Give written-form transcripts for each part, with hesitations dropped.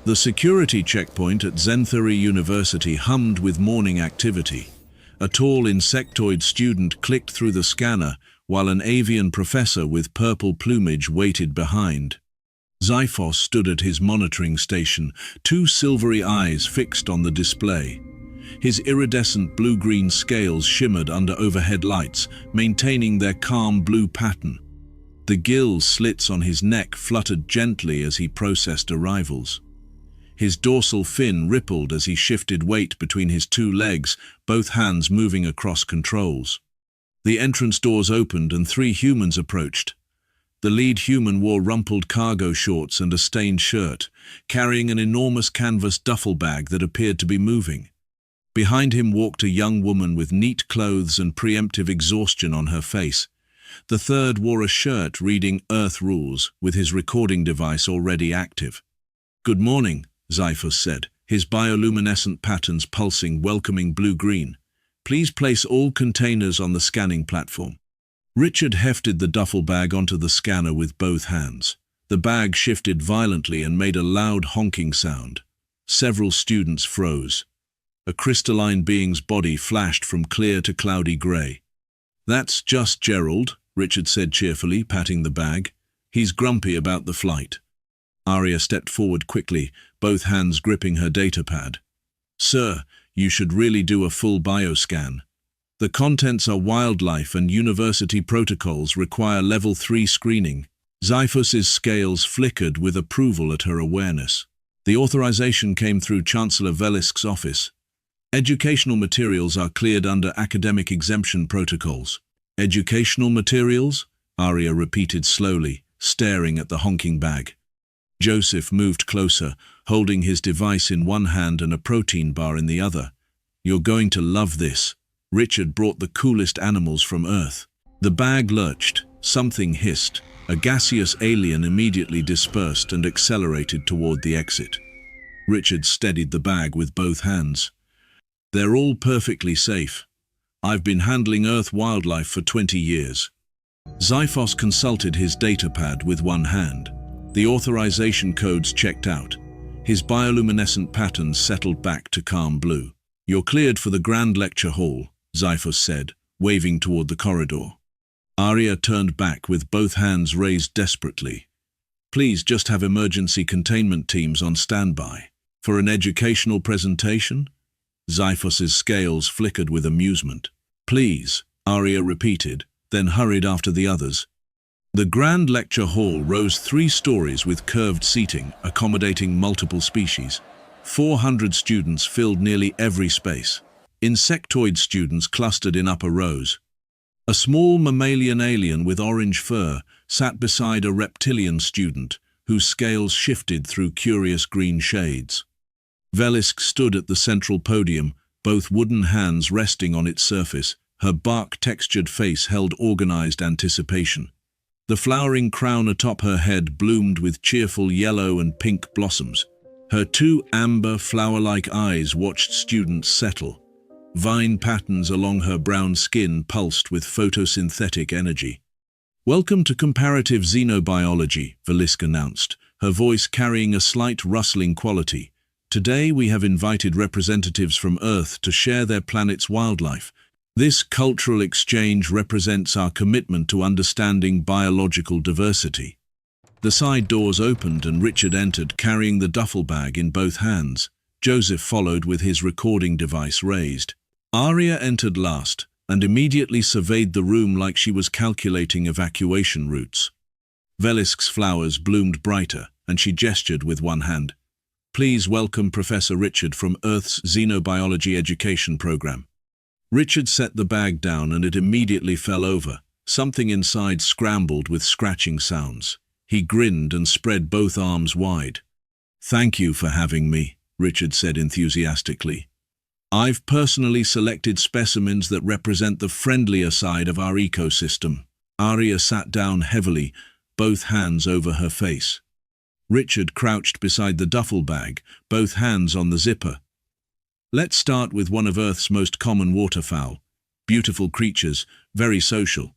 The security checkpoint at Xenthari University hummed with morning activity. A tall insectoid student clicked through the scanner, while an avian professor with purple plumage waited behind. Zyphos stood at his monitoring station, two silvery eyes fixed on the display. His iridescent blue-green scales shimmered under overhead lights, maintaining their calm blue pattern. The gill slits on his neck fluttered gently as he processed arrivals. His dorsal fin rippled as he shifted weight between his two legs, both hands moving across controls. The entrance doors opened and three humans approached. The lead human wore rumpled cargo shorts and a stained shirt, carrying an enormous canvas duffel bag that appeared to be moving. Behind him walked a young woman with neat clothes and preemptive exhaustion on her face. The third wore a shirt reading Earth Rules, with his recording device already active. "Good morning," Zyphos said, his bioluminescent patterns pulsing welcoming blue-green. "Please place all containers on the scanning platform." Richard hefted the duffel bag onto the scanner with both hands. The bag shifted violently and made a loud honking sound. Several students froze. A crystalline being's body flashed from clear to cloudy grey. "That's just Gerald," Richard said cheerfully, patting the bag. "He's grumpy about the flight." Aria stepped forward quickly, both hands gripping her datapad. "Sir, you should really do a full bioscan. The contents are wildlife and university protocols require level 3 screening." Zyphos's scales flickered with approval at her awareness. The authorization came through Chancellor Velisk's office. "Educational materials are cleared under academic exemption protocols." "Educational materials?" Aria repeated slowly, staring at the honking bag. Joseph moved closer, holding his device in one hand and a protein bar in the other. "You're going to love this." Richard brought the coolest animals from Earth. The bag lurched, something hissed. A gaseous alien immediately dispersed and accelerated toward the exit. Richard steadied the bag with both hands. "They're all perfectly safe. I've been handling Earth wildlife for 20 years. Zyphos consulted his datapad with one hand. The authorization codes checked out. His bioluminescent patterns settled back to calm blue. "You're cleared for the Grand Lecture Hall," Zyphos said, waving toward the corridor. Aria turned back with both hands raised desperately. "Please just have emergency containment teams on standby." "For an educational presentation?" Zyphos's scales flickered with amusement. "Please," Aria repeated, then hurried after the others. The Grand Lecture Hall rose 3 stories with curved seating, accommodating multiple species. 400 students filled nearly every space. Insectoid students clustered in upper rows. A small mammalian alien with orange fur sat beside a reptilian student, whose scales shifted through curious green shades. Velisk stood at the central podium, both wooden hands resting on its surface, her bark-textured face held organized anticipation. The flowering crown atop her head bloomed with cheerful yellow and pink blossoms. Her 2 amber, flower-like eyes watched students settle. Vine patterns along her brown skin pulsed with photosynthetic energy. "Welcome to comparative xenobiology," Velisk announced, her voice carrying a slight rustling quality. "Today we have invited representatives from Earth to share their planet's wildlife. This cultural exchange represents our commitment to understanding biological diversity." The side doors opened and Richard entered, carrying the duffel bag in both hands. Joseph followed with his recording device raised. Aria entered last and immediately surveyed the room like she was calculating evacuation routes. Velisk's flowers bloomed brighter, and she gestured with one hand. "Please welcome Professor Richard from Earth's Xenobiology Education Program." Richard set the bag down and it immediately fell over. Something inside scrambled with scratching sounds. He grinned and spread both arms wide. "Thank you for having me," Richard said enthusiastically. "I've personally selected specimens that represent the friendlier side of our ecosystem." Aria sat down heavily, both hands over her face. Richard crouched beside the duffel bag, both hands on the zipper. "Let's start with one of Earth's most common waterfowl. Beautiful creatures, very social."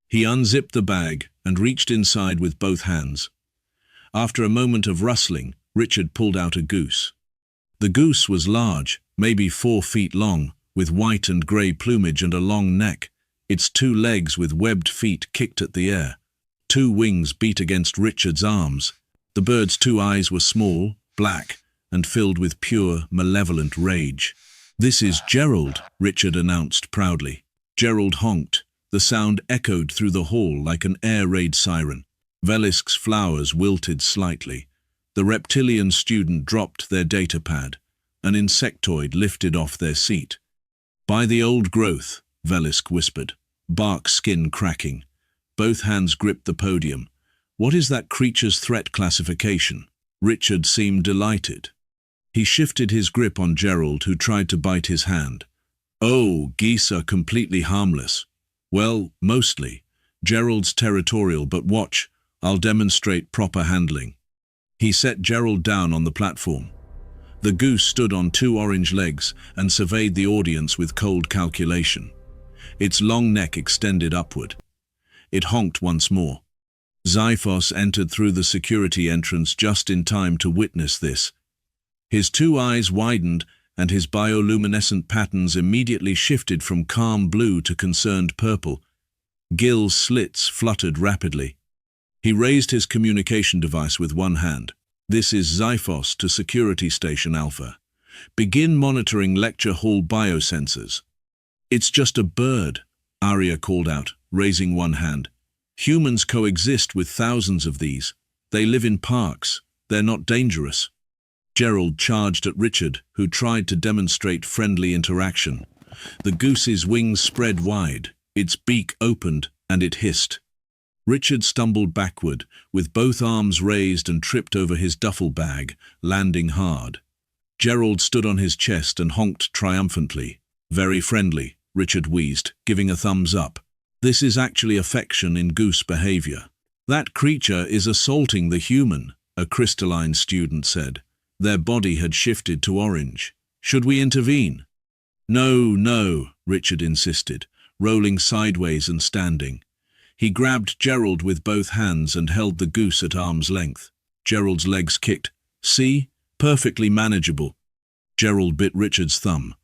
He unzipped the bag and reached inside with both hands. After a moment of rustling, Richard pulled out a goose. The goose was large, maybe 4 feet long, with white and grey plumage and a long neck. Its 2 legs with webbed feet kicked at the air. 2 wings beat against Richard's arms. The bird's 2 eyes were small, black, and filled with pure, malevolent rage. "This is Gerald," Richard announced proudly. Gerald honked. The sound echoed through the hall like an air raid siren. Velisk's flowers wilted slightly. The reptilian student dropped their datapad. An insectoid lifted off their seat. "By the old growth," Velisk whispered, bark skin cracking. Both hands gripped the podium. "What is that creature's threat classification?" Richard seemed delighted. He shifted his grip on Gerald, who tried to bite his hand. "Oh, geese are completely harmless." "Well, mostly. Gerald's territorial, but watch, I'll demonstrate proper handling." He set Gerald down on the platform. The goose stood on 2 orange legs and surveyed the audience with cold calculation. Its long neck extended upward. It honked once more. Zyphos entered through the security entrance just in time to witness this. His 2 eyes widened, and his bioluminescent patterns immediately shifted from calm blue to concerned purple. Gill slits fluttered rapidly. He raised his communication device with one hand. "This is Zyphos to Security Station Alpha. Begin monitoring lecture hall biosensors." "It's just a bird," Arya called out, raising one hand. "Humans coexist with thousands of these. They live in parks. They're not dangerous." Gerald charged at Richard, who tried to demonstrate friendly interaction. The goose's wings spread wide, its beak opened, and it hissed. Richard stumbled backward, with both arms raised, and tripped over his duffel bag, landing hard. Gerald stood on his chest and honked triumphantly. "Very friendly," Richard wheezed, giving a thumbs up. "This is actually affection in goose behavior." "That creature is assaulting the human," a crystalline student said. Their body had shifted to orange. "Should we intervene?" "No, no," Richard insisted, rolling sideways and standing. He grabbed Gerald with both hands and held the goose at arm's length. Gerald's legs kicked. "See? Perfectly manageable." Gerald bit Richard's thumb.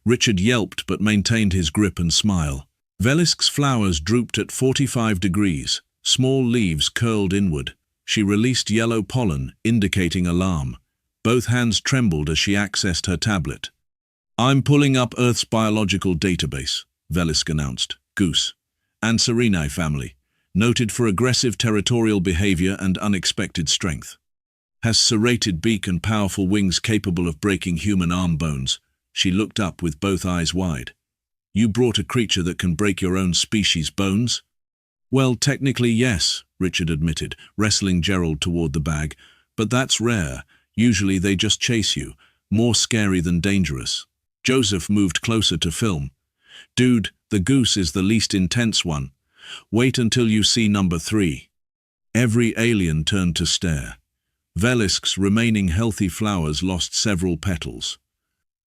Richard yelped but maintained his grip and smile. Velisk's flowers drooped at 45 degrees. Small leaves curled inward. She released yellow pollen, indicating alarm. Both hands trembled as she accessed her tablet. "I'm pulling up Earth's biological database," Velisk announced. "Goose. Anserinae family. Noted for aggressive territorial behavior and unexpected strength. Has serrated beak and powerful wings capable of breaking human arm bones." She looked up with both eyes wide. "You brought a creature that can break your own species' bones?" "Well, technically yes," Richard admitted, wrestling Gerald toward the bag. "But that's rare. Usually they just chase you. More scary than dangerous." Joseph moved closer to film. "Dude, the goose is the least intense one. Wait until you see number 3. Every alien turned to stare. Velisk's remaining healthy flowers lost several petals.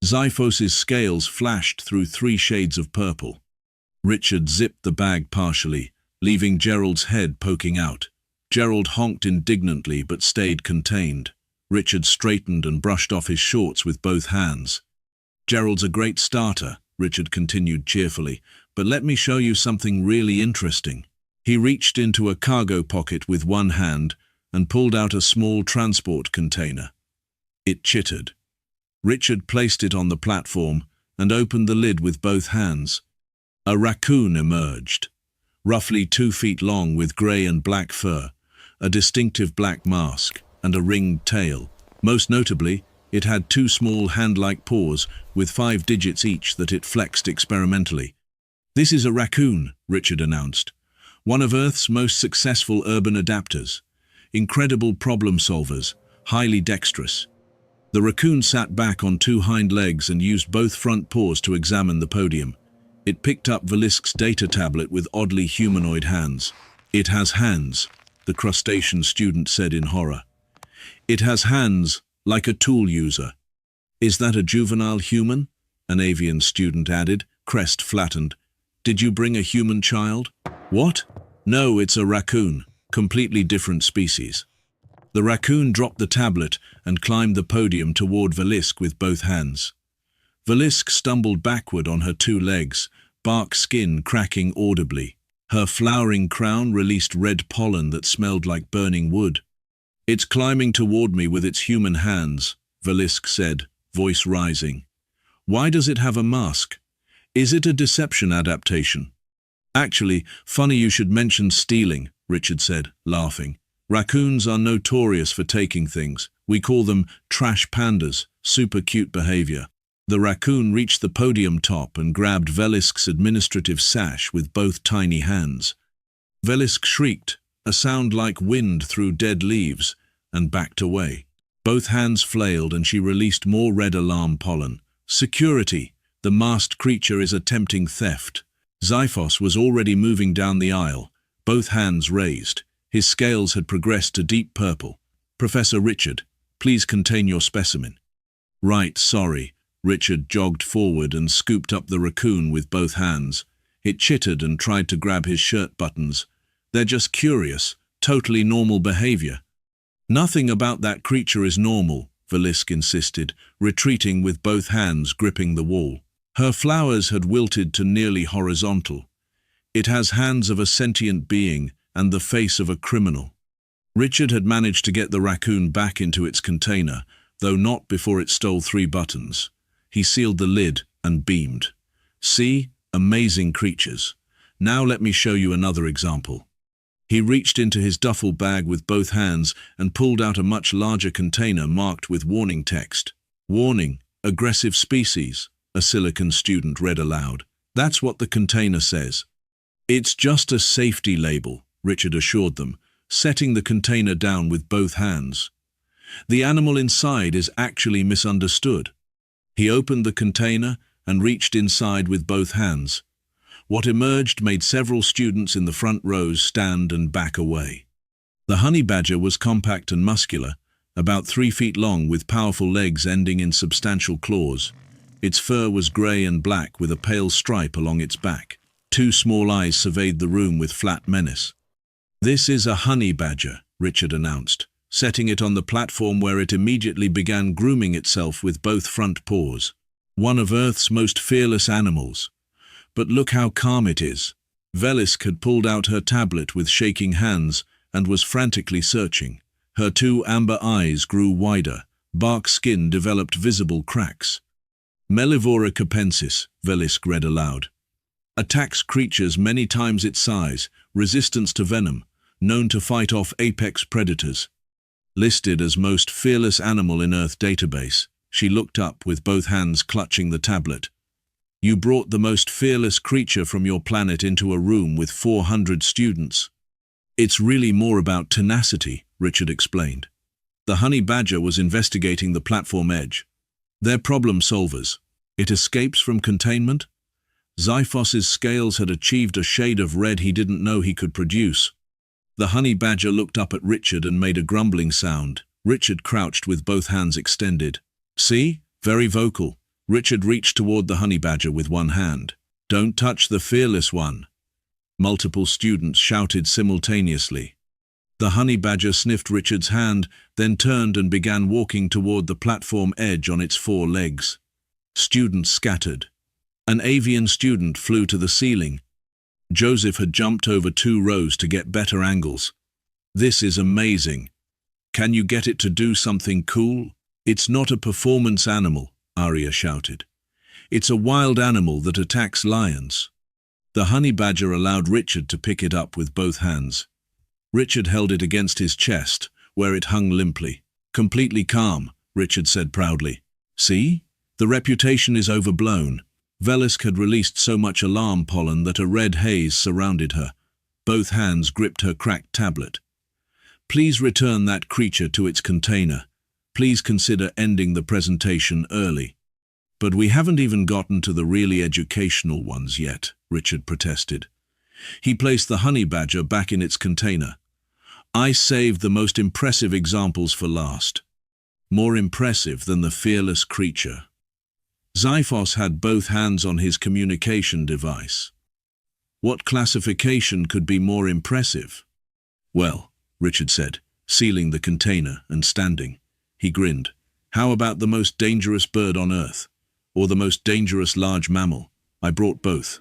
Zyphos's scales flashed through 3 shades of purple. Richard zipped the bag partially, leaving Gerald's head poking out. Gerald honked indignantly but stayed contained. Richard straightened and brushed off his shorts with both hands. "Gerald's a great starter," Richard continued cheerfully, "but let me show you something really interesting." He reached into a cargo pocket with one hand and pulled out a small transport container. It chittered. Richard placed it on the platform and opened the lid with both hands. A raccoon emerged, roughly 2 feet long with grey and black fur, a distinctive black mask, and a ringed tail. Most notably, it had 2 small hand-like paws with 5 digits each that it flexed experimentally. "This is a raccoon," Richard announced. "One of Earth's most successful urban adapters. Incredible problem solvers, highly dexterous." The raccoon sat back on 2 hind legs and used both front paws to examine the podium. It picked up Velisk's data tablet with oddly humanoid hands. "It has hands," the crustacean student said in horror. "It has hands, like a tool user." "Is that a juvenile human?" an avian student added, crest flattened. "Did you bring a human child?" "What? No, it's a raccoon. Completely different species." The raccoon dropped the tablet and climbed the podium toward Velisk with both hands. Velisk stumbled backward on her two legs, bark skin cracking audibly. Her flowering crown released red pollen that smelled like burning wood. "It's climbing toward me with its human hands," Velisk said, voice rising. "Why does it have a mask? Is it a deception adaptation?" "Actually, funny you should mention stealing," Richard said, laughing. "Raccoons are notorious for taking things. We call them trash pandas, super cute behavior." The raccoon reached the podium top and grabbed Velisk's administrative sash with both tiny hands. Velisk shrieked, a sound like wind through dead leaves, and backed away. Both hands flailed and she released more red alarm pollen. "Security! The masked creature is attempting theft." Zyphos was already moving down the aisle, both hands raised. His scales had progressed to deep purple. "Professor Richard, please contain your specimen." "Right, sorry." Richard jogged forward and scooped up the raccoon with both hands. It chittered and tried to grab his shirt buttons. "They're just curious, totally normal behavior." "Nothing about that creature is normal," Velisk insisted, retreating with both hands gripping the wall. Her flowers had wilted to nearly horizontal. "It has hands of a sentient being and the face of a criminal." Richard had managed to get the raccoon back into its container, though not before it stole 3 buttons. He sealed the lid and beamed. "See? Amazing creatures. Now let me show you another example." He reached into his duffel bag with both hands and pulled out a much larger container marked with warning text. "Warning, aggressive species," a Silicon student read aloud. "That's what the container says." "It's just a safety label," Richard assured them, setting the container down with both hands. "The animal inside is actually misunderstood." He opened the container and reached inside with both hands. What emerged made several students in the front rows stand and back away. The honey badger was compact and muscular, about 3 feet long with powerful legs ending in substantial claws. Its fur was grey and black with a pale stripe along its back. 2 small eyes surveyed the room with flat menace. "This is a honey badger," Richard announced, setting it on the platform where it immediately began grooming itself with both front paws. "One of Earth's most fearless animals. But look how calm it is." Velisk had pulled out her tablet with shaking hands and was frantically searching. Her 2 amber eyes grew wider. Bark skin developed visible cracks. "Mellivora capensis," Velisk read aloud. "Attacks creatures many times its size, resistance to venom, known to fight off apex predators. Listed as most fearless animal in Earth database." She looked up with both hands clutching the tablet. "You brought the most fearless creature from your planet into a room with 400 students." "It's really more about tenacity," Richard explained. "The honey badger was investigating the platform edge. They're problem solvers. It escapes from containment." Zyphos's scales had achieved a shade of red he didn't know he could produce. The honey badger looked up at Richard and made a grumbling sound. Richard crouched with both hands extended. "See? Very vocal." Richard reached toward the honey badger with one hand. "Don't touch the fearless one." Multiple students shouted simultaneously. The honey badger sniffed Richard's hand, then turned and began walking toward the platform edge on its 4 legs. Students scattered. An avian student flew to the ceiling. Joseph had jumped over 2 rows to get better angles. "This is amazing. Can you get it to do something cool?" "It's not a performance animal," Arya shouted. "It's a wild animal that attacks lions." The honey badger allowed Richard to pick it up with both hands. Richard held it against his chest, where it hung limply. "Completely calm," Richard said proudly. "See? The reputation is overblown." Velisk had released so much alarm pollen that a red haze surrounded her. Both hands gripped her cracked tablet. "Please return that creature to its container. Please consider ending the presentation early." "But we haven't even gotten to the really educational ones yet," Richard protested. He placed the honey badger back in its container. "I saved the most impressive examples for last. More impressive than the fearless creature." Zyphos had both hands on his communication device. What classification could be more impressive? "Well," Richard said, sealing the container and standing. He grinned. How about the most dangerous bird on Earth? Or the most dangerous large mammal? I brought both.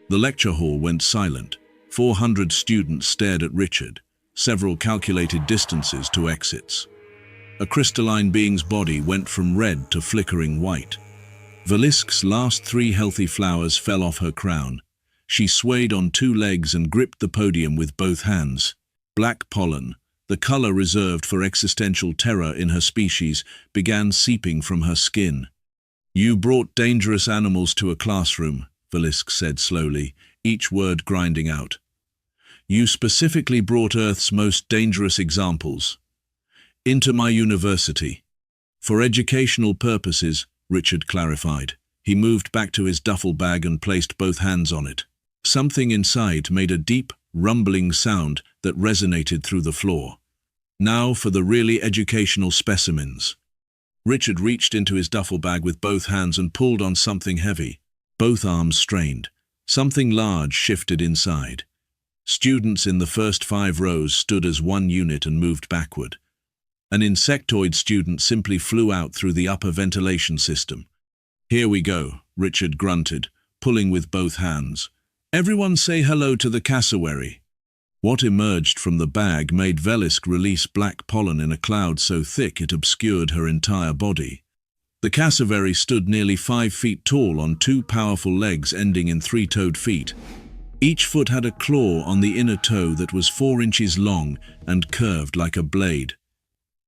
The lecture hall went silent. 400 students stared at Richard, several calculated distances to exits. A crystalline being's body went from red to flickering white. Velisk's last 3 healthy flowers fell off her crown. She swayed on 2 legs and gripped the podium with both hands. Black pollen, the color reserved for existential terror in her species, began seeping from her skin. You brought dangerous animals to a classroom, Velisk said slowly, each word grinding out. You specifically brought Earth's most dangerous examples into my university. For educational purposes, Richard clarified. He moved back to his duffel bag and placed both hands on it. Something inside made a deep, rumbling sound that resonated through the floor. Now for the really educational specimens. Richard reached into his duffel bag with both hands and pulled on something heavy. Both arms strained. Something large shifted inside. Students in the first 5 rows stood as one unit and moved backward. An insectoid student simply flew out through the upper ventilation system. Here we go, Richard grunted, pulling with both hands. Everyone say hello to the cassowary. What emerged from the bag made Velisk release black pollen in a cloud so thick it obscured her entire body. The cassowary stood nearly 5 feet tall on 2 powerful legs ending in 3-toed feet. Each foot had a claw on the inner toe that was 4 inches long and curved like a blade.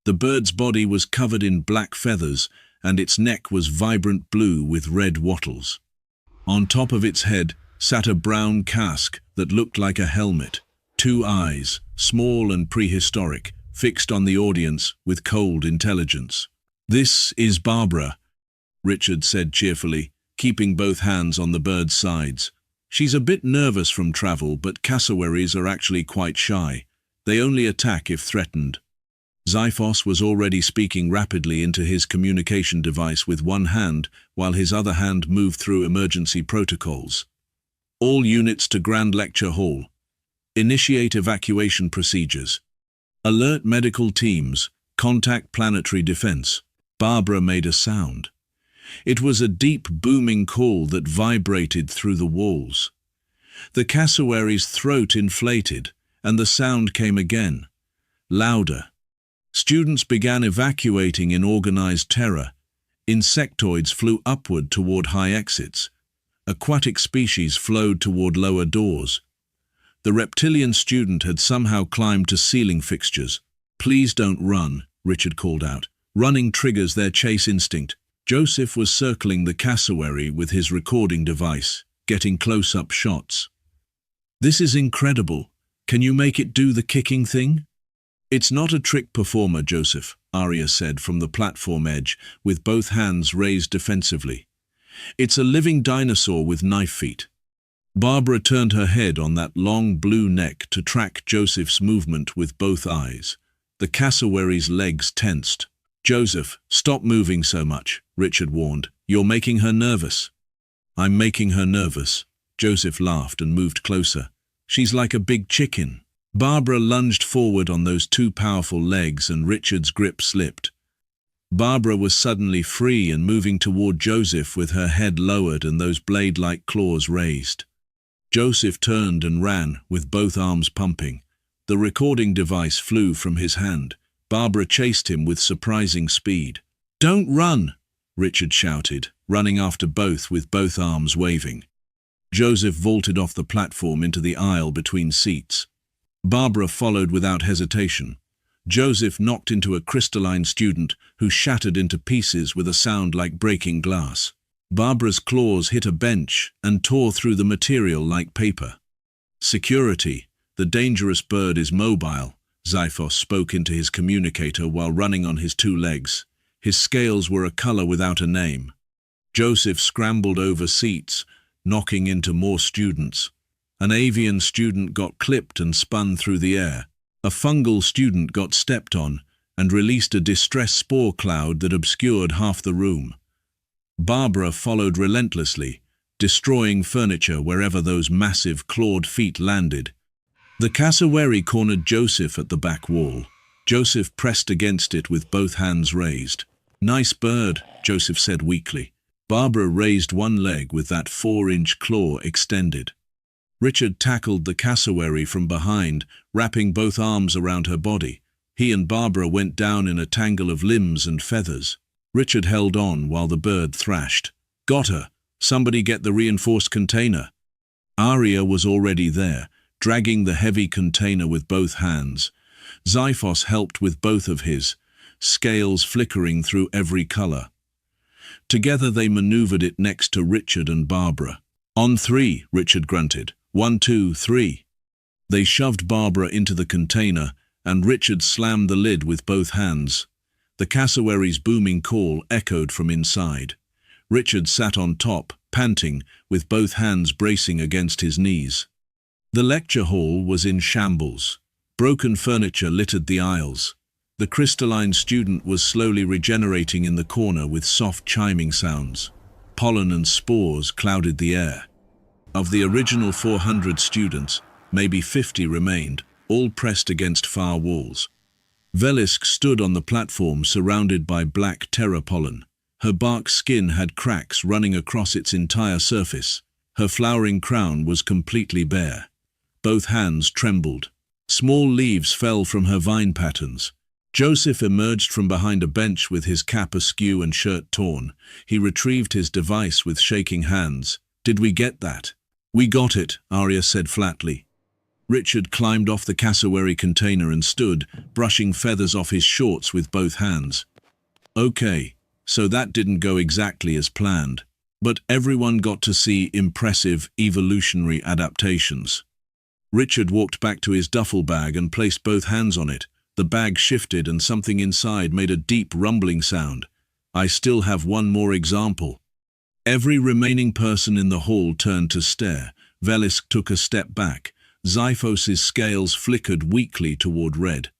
The bird's body was covered in black feathers, and its neck was vibrant blue with red wattles. On top of its head sat a brown casque that looked like a helmet. 2 eyes, small and prehistoric, fixed on the audience with cold intelligence. This is Barbara, Richard said cheerfully, keeping both hands on the bird's sides. She's a bit nervous from travel, but cassowaries are actually quite shy. They only attack if threatened. Zyphos was already speaking rapidly into his communication device with one hand, while his other hand moved through emergency protocols. All units to Grand Lecture Hall. Initiate evacuation procedures. Alert medical teams. Contact planetary defense. Barbara made a sound. It was a deep, booming call that vibrated through the walls. The cassowary's throat inflated, and the sound came again, louder. Students began evacuating in organized terror. Insectoids flew upward toward high exits. Aquatic species flowed toward lower doors. The reptilian student had somehow climbed to ceiling fixtures. Please don't run, Richard called out. Running triggers their chase instinct. Joseph was circling the cassowary with his recording device, getting close-up shots. This is incredible. Can you make it do the kicking thing? It's not a trick performer, Joseph, Arya said from the platform edge, with both hands raised defensively. It's a living dinosaur with knife feet. Barbara turned her head on that long blue neck to track Joseph's movement with both eyes. The cassowary's legs tensed. Joseph, stop moving so much, Richard warned. You're making her nervous. I'm making her nervous. Joseph laughed and moved closer. She's like a big chicken. Barbara lunged forward on those 2 powerful legs and Richard's grip slipped. Barbara was suddenly free and moving toward Joseph with her head lowered and those blade-like claws raised. Joseph turned and ran, with both arms pumping. The recording device flew from his hand. Barbara chased him with surprising speed. Don't run, Richard shouted, running after both with both arms waving. Joseph vaulted off the platform into the aisle between seats. Barbara followed without hesitation. Joseph knocked into a crystalline student who shattered into pieces with a sound like breaking glass. Barbara's claws hit a bench and tore through the material like paper. Security, the dangerous bird is mobile, Zyphos spoke into his communicator while running on his 2 legs. His scales were a color without a name. Joseph scrambled over seats, knocking into more students. An avian student got clipped and spun through the air. A fungal student got stepped on and released a distress spore cloud that obscured half the room. Barbara followed relentlessly, destroying furniture wherever those massive clawed feet landed. The cassowary cornered Joseph at the back wall. Joseph pressed against it with both hands raised. "Nice bird," Joseph said weakly. Barbara raised one leg with that 4-inch claw extended. Richard tackled the cassowary from behind, wrapping both arms around her body. He and Barbara went down in a tangle of limbs and feathers. Richard held on while the bird thrashed. "Got her! Somebody get the reinforced container." Arya was already there, dragging the heavy container with both hands. Zyphos helped with both of his, scales flickering through every color. Together they maneuvered it next to Richard and Barbara. "On 3, Richard grunted. 1, 2, 3. They shoved Barbara into the container, and Richard slammed the lid with both hands. The cassowary's booming call echoed from inside. Richard sat on top, panting, with both hands bracing against his knees. The lecture hall was in shambles. Broken furniture littered the aisles. The crystalline student was slowly regenerating in the corner with soft chiming sounds. Pollen and spores clouded the air. Of the original 400 students, maybe 50 remained, all pressed against far walls. Velisk stood on the platform surrounded by black terror pollen. Her bark skin had cracks running across its entire surface. Her flowering crown was completely bare. Both hands trembled. Small leaves fell from her vine patterns. Joseph emerged from behind a bench with his cap askew and shirt torn. He retrieved his device with shaking hands. "Did we get that?" "We got it," Arya said flatly. Richard climbed off the cassowary container and stood, brushing feathers off his shorts with both hands. "Okay, so that didn't go exactly as planned. But everyone got to see impressive evolutionary adaptations." Richard walked back to his duffel bag and placed both hands on it. The bag shifted and something inside made a deep rumbling sound. "I still have one more example." Every remaining person in the hall turned to stare. Velisk took a step back. Zyphos's scales flickered weakly toward red.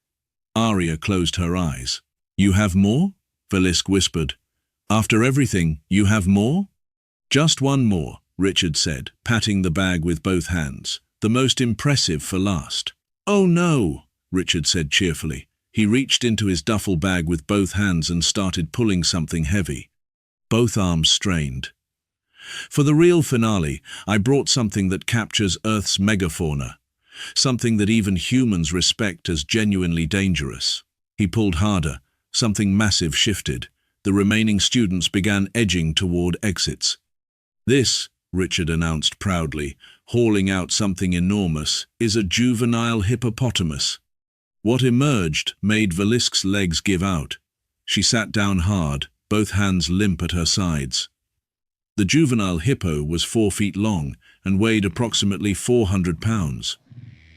Arya closed her eyes. "You have more?" Velisk whispered. "After everything, you have more?" "Just one more," Richard said, patting the bag with both hands. "The most impressive for last." "Oh no," Richard said cheerfully. He reached into his duffel bag with both hands and started pulling something heavy. Both arms strained. "For the real finale, I brought something that captures Earth's megafauna. Something that even humans respect as genuinely dangerous." He pulled harder. Something massive shifted. The remaining students began edging toward exits. "This," Richard announced proudly, hauling out something enormous, "is a juvenile hippopotamus." What emerged made Velisk's legs give out. She sat down hard, both hands limp at her sides. The juvenile hippo was 4 feet long and weighed approximately 400 pounds.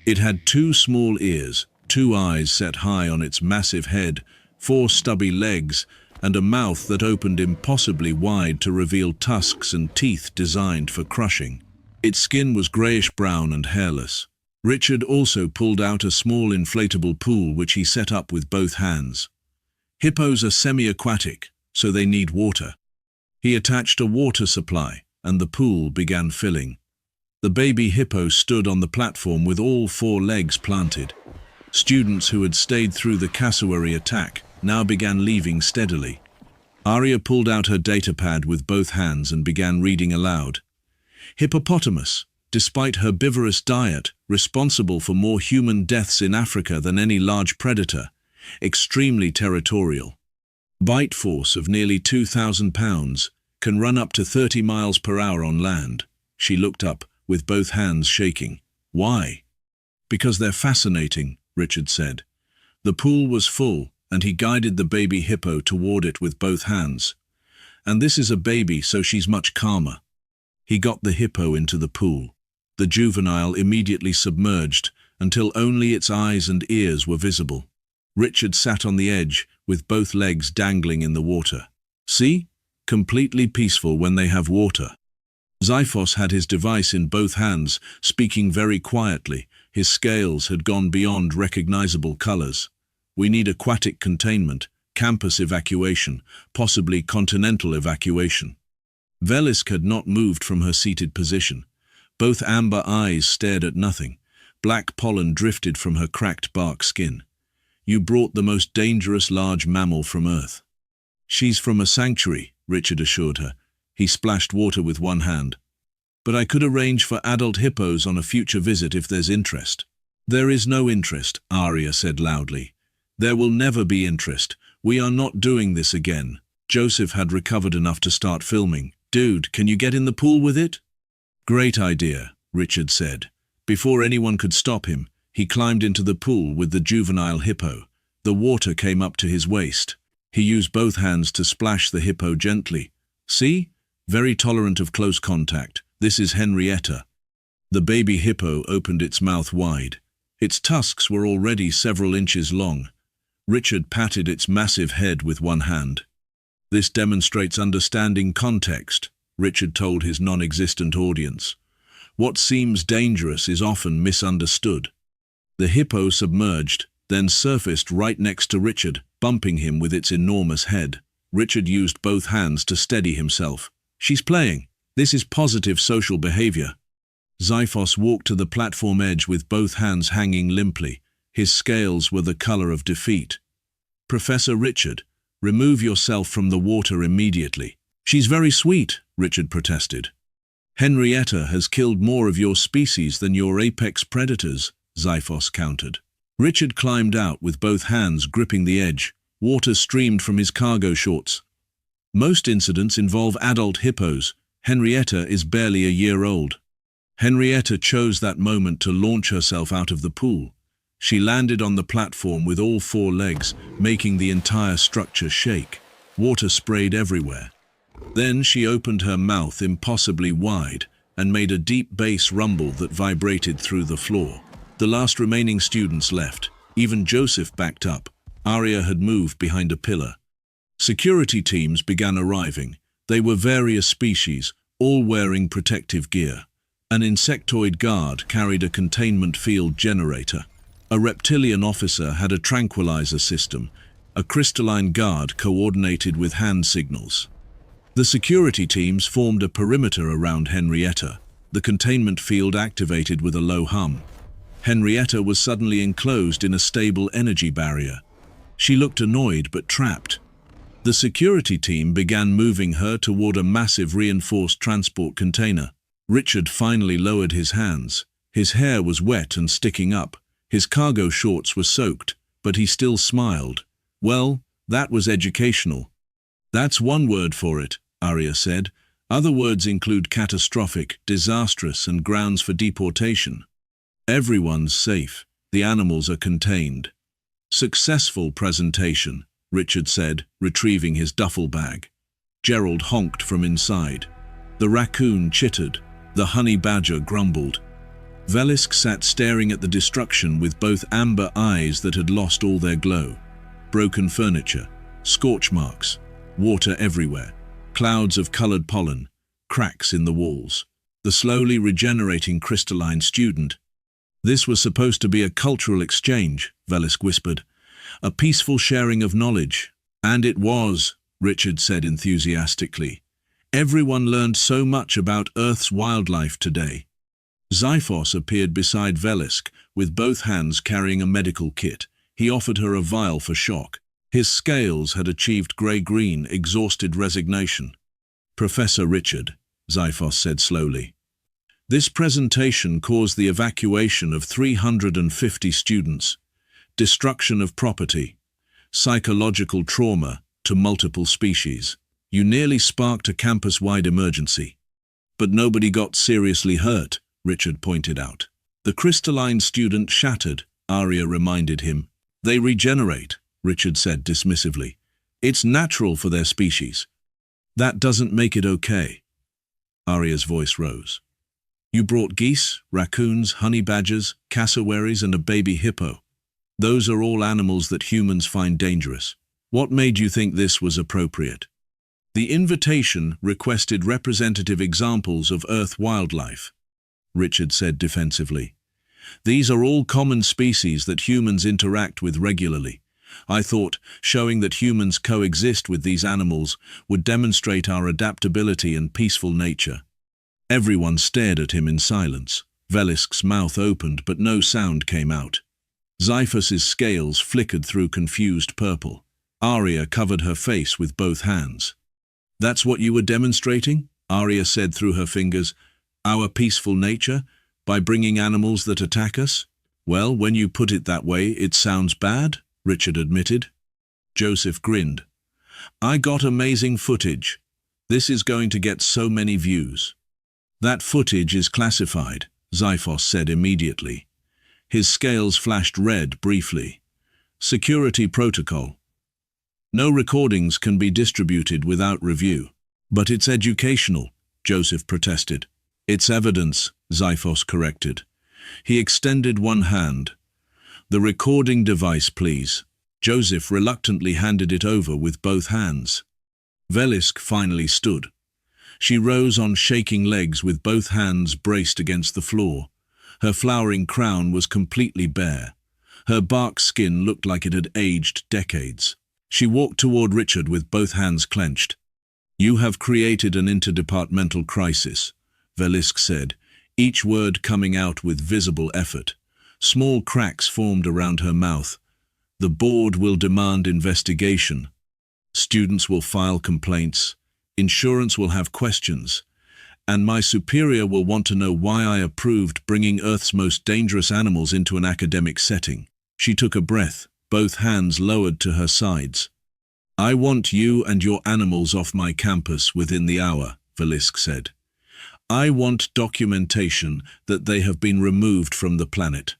It had 2 small ears, 2 eyes set high on its massive head, 4 stubby legs, and a mouth that opened impossibly wide to reveal tusks and teeth designed for crushing. Its skin was grayish-brown and hairless. Richard also pulled out a small inflatable pool which he set up with both hands. Hippos are semi-aquatic, so they need water. He attached a water supply, and the pool began filling. The baby hippo stood on the platform with all 4 legs planted. Students who had stayed through the cassowary attack now began leaving steadily. Arya pulled out her datapad with both hands and began reading aloud. "Hippopotamus, despite herbivorous diet, responsible for more human deaths in Africa than any large predator, extremely territorial. Bite force of nearly 2,000 pounds, can run up to 30 miles per hour on land." She looked up, with both hands shaking. "Why?" "Because they're fascinating," Richard said. The pool was full, and he guided the baby hippo toward it with both hands. "And this is a baby, so she's much calmer." He got the hippo into the pool. The juvenile immediately submerged, until only its eyes and ears were visible. Richard sat on the edge, with both legs dangling in the water. "See? Completely peaceful when they have water." Zyphos had his device in both hands, speaking very quietly. His scales had gone beyond recognizable colors. "We need aquatic containment, campus evacuation, possibly continental evacuation." Velisk had not moved from her seated position. Both amber eyes stared at nothing. Black pollen drifted from her cracked bark skin. You brought the most dangerous large mammal from Earth. She's from a sanctuary, Richard assured her. He splashed water with one hand. But I could arrange for adult hippos on a future visit if there's interest. There is no interest, Arya said loudly. There will never be interest. We are not doing this again. Joseph had recovered enough to start filming. Dude, can you get in the pool with it? Great idea, Richard said. Before anyone could stop him, he climbed into the pool with the juvenile hippo. The water came up to his waist. He used both hands to splash the hippo gently. See? Very tolerant of close contact. This is Henrietta. The baby hippo opened its mouth wide. Its tusks were already several inches long. Richard patted its massive head with one hand. This demonstrates understanding context, Richard told his non-existent audience. What seems dangerous is often misunderstood. The hippo submerged, then surfaced right next to Richard, bumping him with its enormous head. Richard used both hands to steady himself. She's playing. This is positive social behavior. Zyphos walked to the platform edge with both hands hanging limply. His scales were the color of defeat. Professor Richard, remove yourself from the water immediately. She's very sweet, Richard protested. Henrietta has killed more of your species than your apex predators, Zyphos countered. Richard climbed out with both hands gripping the edge. Water streamed from his cargo shorts. Most incidents involve adult hippos. Henrietta is barely a year old. Henrietta chose that moment to launch herself out of the pool. She landed on the platform with all four legs, making the entire structure shake. Water sprayed everywhere. Then she opened her mouth impossibly wide and made a deep bass rumble that vibrated through the floor. The last remaining students left. Even Joseph backed up. Arya had moved behind a pillar. Security teams began arriving. They were various species, all wearing protective gear. An insectoid guard carried a containment field generator. A reptilian officer had a tranquilizer system. A crystalline guard coordinated with hand signals. The security teams formed a perimeter around Henrietta. The containment field activated with a low hum. Henrietta was suddenly enclosed in a stable energy barrier. She looked annoyed but trapped. The security team began moving her toward a massive reinforced transport container. Richard finally lowered his hands. His hair was wet and sticking up. His cargo shorts were soaked, but he still smiled. Well, that was educational. That's one word for it, Arya said. Other words include catastrophic, disastrous, and grounds for deportation. Everyone's safe. The animals are contained. Successful presentation, Richard said, retrieving his duffel bag. Gerald honked from inside. The raccoon chittered. The honey badger grumbled. Velisk sat staring at the destruction with both amber eyes that had lost all their glow. Broken furniture, scorch marks, water everywhere, clouds of colored pollen, cracks in the walls. The slowly regenerating crystalline student. This was supposed to be a cultural exchange, Velisk whispered. A peaceful sharing of knowledge. And it was, Richard said enthusiastically. Everyone learned so much about Earth's wildlife today. Zyphos appeared beside Velisk, with both hands carrying a medical kit. He offered her a vial for shock. His scales had achieved grey-green, exhausted resignation. Professor Richard, Zyphos said slowly. This presentation caused the evacuation of 350 students, destruction of property, psychological trauma to multiple species. You nearly sparked a campus-wide emergency. But nobody got seriously hurt, Richard pointed out. The crystalline student shattered, Arya reminded him. They regenerate, Richard said dismissively. It's natural for their species. That doesn't make it okay. Arya's voice rose. You brought geese, raccoons, honey badgers, cassowaries, and a baby hippo. Those are all animals that humans find dangerous. What made you think this was appropriate? The invitation requested representative examples of Earth wildlife, Richard said defensively. These are all common species that humans interact with regularly. I thought showing that humans coexist with these animals would demonstrate our adaptability and peaceful nature. Everyone stared at him in silence. Velisk's mouth opened, but no sound came out. Zyphos's scales flickered through confused purple. Arya covered her face with both hands. "That's what you were demonstrating?" Arya said through her fingers. "Our peaceful nature, by bringing animals that attack us?" "Well, when you put it that way, it sounds bad," Richard admitted. Joseph grinned. "I got amazing footage. This is going to get so many views." "That footage is classified," Zyphos said immediately. His scales flashed red briefly. "Security protocol. No recordings can be distributed without review." "But it's educational," Joseph protested. "It's evidence," Zyphos corrected. He extended one hand. "The recording device, please." Joseph reluctantly handed it over with both hands. Velisk finally stood. She rose on shaking legs with both hands braced against the floor. Her flowering crown was completely bare. Her bark skin looked like it had aged decades. She walked toward Richard with both hands clenched. "You have created an interdepartmental crisis," Velisk said, each word coming out with visible effort. Small cracks formed around her mouth. "The board will demand investigation. Students will file complaints. Insurance will have questions. And my superior will want to know why I approved bringing Earth's most dangerous animals into an academic setting." She took a breath, both hands lowered to her sides. "I want you and your animals off my campus within the hour," Velisk said. "I want documentation that they have been removed from the planet.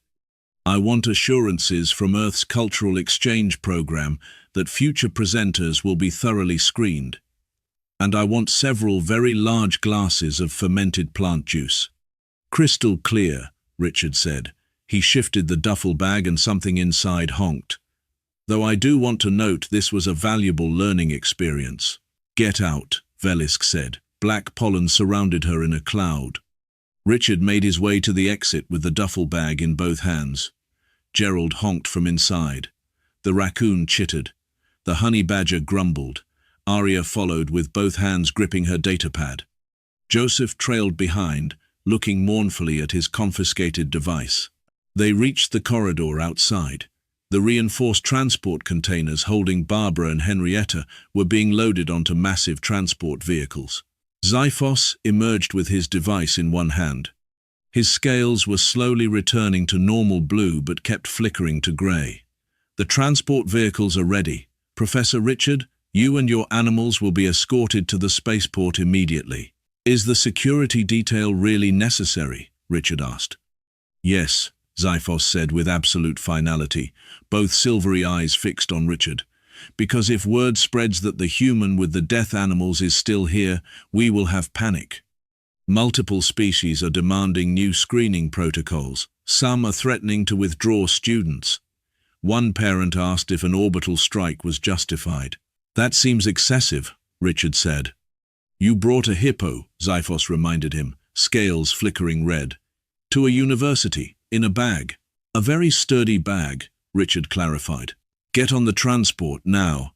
I want assurances from Earth's cultural exchange program that future presenters will be thoroughly screened. And I want several very large glasses of fermented plant juice." "Crystal clear," Richard said. He shifted the duffel bag and something inside honked. "Though I do want to note this was a valuable learning experience." "Get out," Velisk said. Black pollen surrounded her in a cloud. Richard made his way to the exit with the duffel bag in both hands. Gerald honked from inside. The raccoon chittered. The honey badger grumbled. Arya followed with both hands gripping her datapad. Joseph trailed behind, looking mournfully at his confiscated device. They reached the corridor outside. The reinforced transport containers holding Barbara and Henrietta were being loaded onto massive transport vehicles. Zyphos emerged with his device in one hand. His scales were slowly returning to normal blue but kept flickering to grey. "The transport vehicles are ready. Professor Richard, you and your animals will be escorted to the spaceport immediately." "Is the security detail really necessary?" Richard asked. "Yes," Zyphos said with absolute finality, both silvery eyes fixed on Richard. "Because if word spreads that the human with the death animals is still here, we will have panic. Multiple species are demanding new screening protocols. Some are threatening to withdraw students." One parent asked if an orbital strike was justified. "That seems excessive," Richard said. "You brought a hippo," Zyphos reminded him, scales flickering red. "To a university, in a bag." "A very sturdy bag," Richard clarified. "Get on the transport now."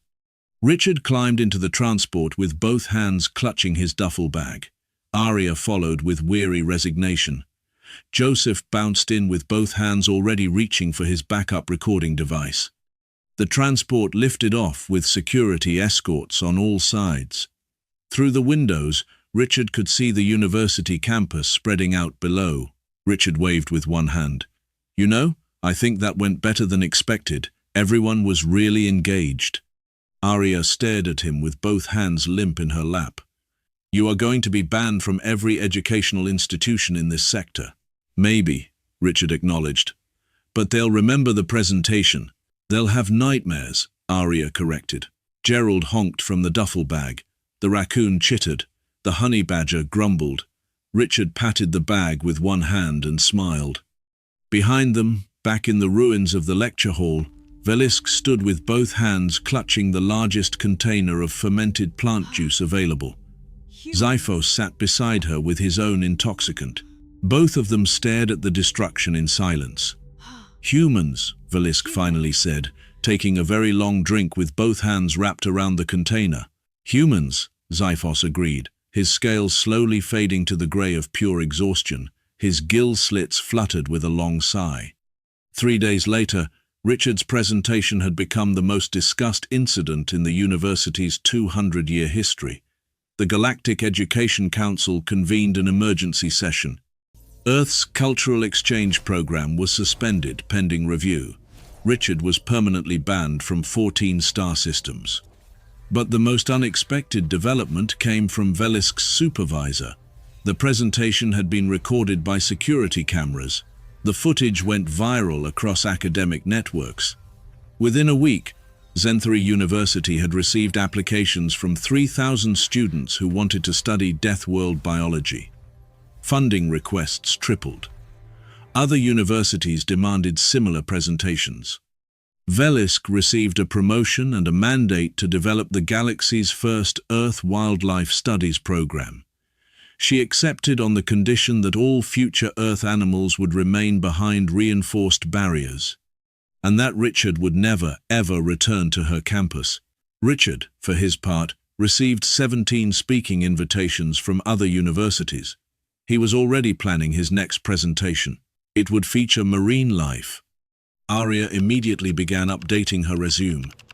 Richard climbed into the transport with both hands clutching his duffel bag. Arya followed with weary resignation. Joseph bounced in with both hands already reaching for his backup recording device. The transport lifted off with security escorts on all sides. Through the windows, Richard could see the university campus spreading out below. Richard waved with one hand. "You know, I think that went better than expected. Everyone was really engaged." Arya stared at him with both hands limp in her lap. "You are going to be banned from every educational institution in this sector." "Maybe," Richard acknowledged. "But they'll remember the presentation. They'll have nightmares," Arya corrected. Gerald honked from the duffel bag. The raccoon chittered. The honey badger grumbled. Richard patted the bag with one hand and smiled. Behind them, back in the ruins of the lecture hall, Velisk stood with both hands clutching the largest container of fermented plant juice available. Zyphos sat beside her with his own intoxicant. Both of them stared at the destruction in silence. "Humans," Velisk finally said, taking a very long drink with both hands wrapped around the container. "Humans," Zyphos agreed, his scales slowly fading to the grey of pure exhaustion. His gill slits fluttered with a long sigh. 3 days later, Richard's presentation had become the most discussed incident in the university's 200-year history. The Galactic Education Council convened an emergency session. Earth's cultural exchange program was suspended pending review. Richard was permanently banned from 14 star systems. But the most unexpected development came from Velisk's supervisor. The presentation had been recorded by security cameras. The footage went viral across academic networks. Within a week, Xenthari University had received applications from 3,000 students who wanted to study deathworld biology. Funding requests tripled. Other universities demanded similar presentations. Velisk received a promotion and a mandate to develop the galaxy's first Earth Wildlife Studies program. She accepted on the condition that all future Earth animals would remain behind reinforced barriers, and that Richard would never, ever return to her campus. Richard, for his part, received 17 speaking invitations from other universities. He was already planning his next presentation. It would feature marine life. Arya immediately began updating her resume.